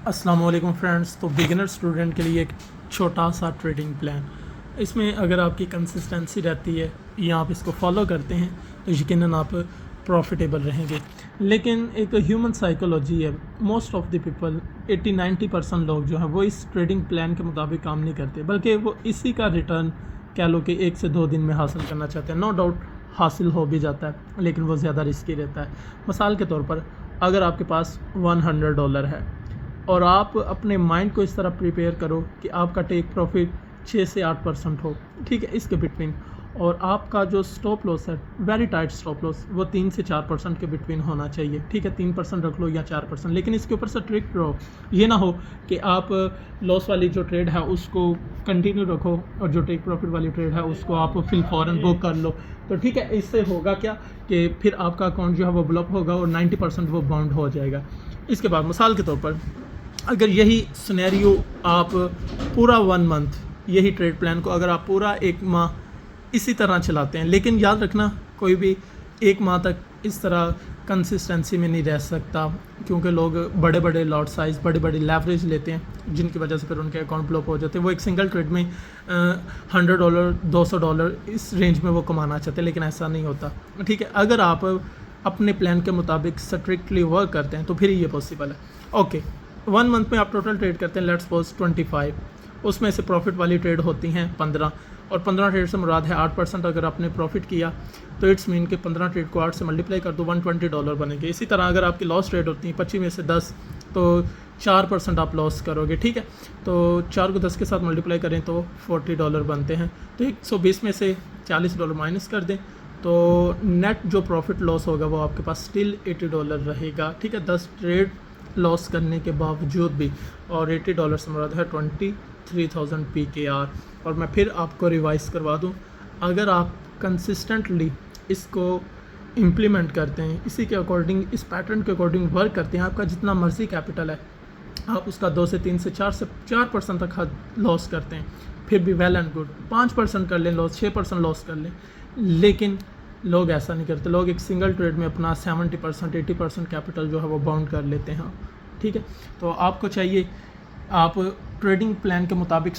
अस्सलाम वालेकुम फ्रेंड्स। तो बिगिनर स्टूडेंट के लिए एक छोटा सा ट्रेडिंग प्लान, इसमें अगर आपकी कंसिस्टेंसी रहती है या आप इसको फॉलो करते हैं तो यकीनन आप प्रॉफिटेबल रहेंगे। लेकिन एक ह्यूमन साइकोलॉजी है, मोस्ट ऑफ द पीपल 80-90% लोग जो हैं वो इस ट्रेडिंग प्लान के मुताबिक काम नहीं करते, बल्कि वो इसी का रिटर्न कह लो कि 1 से 2 दिन में हासिल करना चाहते हैं। नो डाउट हासिल हो भी जाता है, लेकिन वो ज़्यादा रिस्की रहता है। मिसाल के तौर पर अगर आपके पास $100 है और आप अपने माइंड को इस तरह प्रिपेयर करो कि आपका टेक प्रॉफिट 6 से 8% हो, ठीक है, इसके बिटवीन, और आपका जो स्टॉप लॉस है वेरी टाइट स्टॉप लॉस वो 3 से 4% के बिटवीन होना चाहिए, ठीक है। 3% रख लो या 4%, लेकिन इसके ऊपर से ट्रिक रहो, ये ना हो कि आप लॉस वाली जो ट्रेड है उसको कंटिन्यू रखो और जो टेक प्रॉफिट वाली ट्रेड है उसको आप फिल फ़ौरन बुक कर लो। तो ठीक है, इससे होगा क्या कि फिर आपका अकाउंट जो है वो ब्लॉक होगा और 90% वो बाउंड हो जाएगा। इसके बाद मिसाल के तौर पर अगर यही सिनेरियो आप पूरा 1 मंथ यही ट्रेड प्लान को अगर आप पूरा 1 माह इसी तरह चलाते हैं, लेकिन याद रखना कोई भी 1 माह तक इस तरह कंसिस्टेंसी में नहीं रह सकता, क्योंकि लोग बड़े बड़े लॉट साइज़ बड़ी बड़ी लेवरेज लेते हैं, जिनकी वजह से फिर उनके अकाउंट ब्लॉक हो जाते हैं। वो एक सिंगल ट्रेड में $100 $200 इस रेंज में वो कमाना चाहते हैं, लेकिन ऐसा नहीं होता, ठीक है। अगर आप अपने प्लान के मुताबिक स्ट्रिक्टली वर्क करते हैं तो फिर ये पॉसिबल है। ओके, 1 मंथ में आप टोटल ट्रेड करते हैं, लेट्स सपोज 25, उसमें से प्रॉफिट वाली ट्रेड होती हैं 15, और 15 ट्रेड से मुराद है 8%। अगर आपने प्रॉफिट किया तो इट्स मीन के 15 ट्रेड को 8 से मल्टीप्लाई कर दो, $120 बनेंगे। इसी तरह अगर आपकी लॉस ट्रेड होती है 25 में से 10, तो 4% आप लॉस करोगे, ठीक है। तो 4 को 10 के साथ मल्टीप्लाई करें तो $40 बनते हैं। तो 120 में से $40 माइनस कर दें तो नेट जो प्रॉफिट लॉस होगा वो आपके पास स्टिल $80 रहेगा, ठीक है। 10 ट्रेड लॉस करने के बावजूद भी, और $80 से मुराद है 23,000 PKR। और मैं फिर आपको रिवाइज करवा दूं, अगर आप कंसिस्टेंटली इसको इम्प्लीमेंट करते हैं, इसी के अकॉर्डिंग, इस पैटर्न के अकॉर्डिंग वर्क करते हैं, आपका जितना मर्जी कैपिटल है आप उसका 2 से 3 से 4% तक लॉस करते हैं, फिर भी वेल एंड गुड। 5% कर लें लॉस, 6% लॉस कर लें, लेकिन लोग ऐसा नहीं करते। लोग एक सिंगल ट्रेड में अपना 70% 80% कैपिटल जो है वो बाउंड कर लेते हैं, ठीक है। तो आपको चाहिए आप ट्रेडिंग प्लान के मुताबिक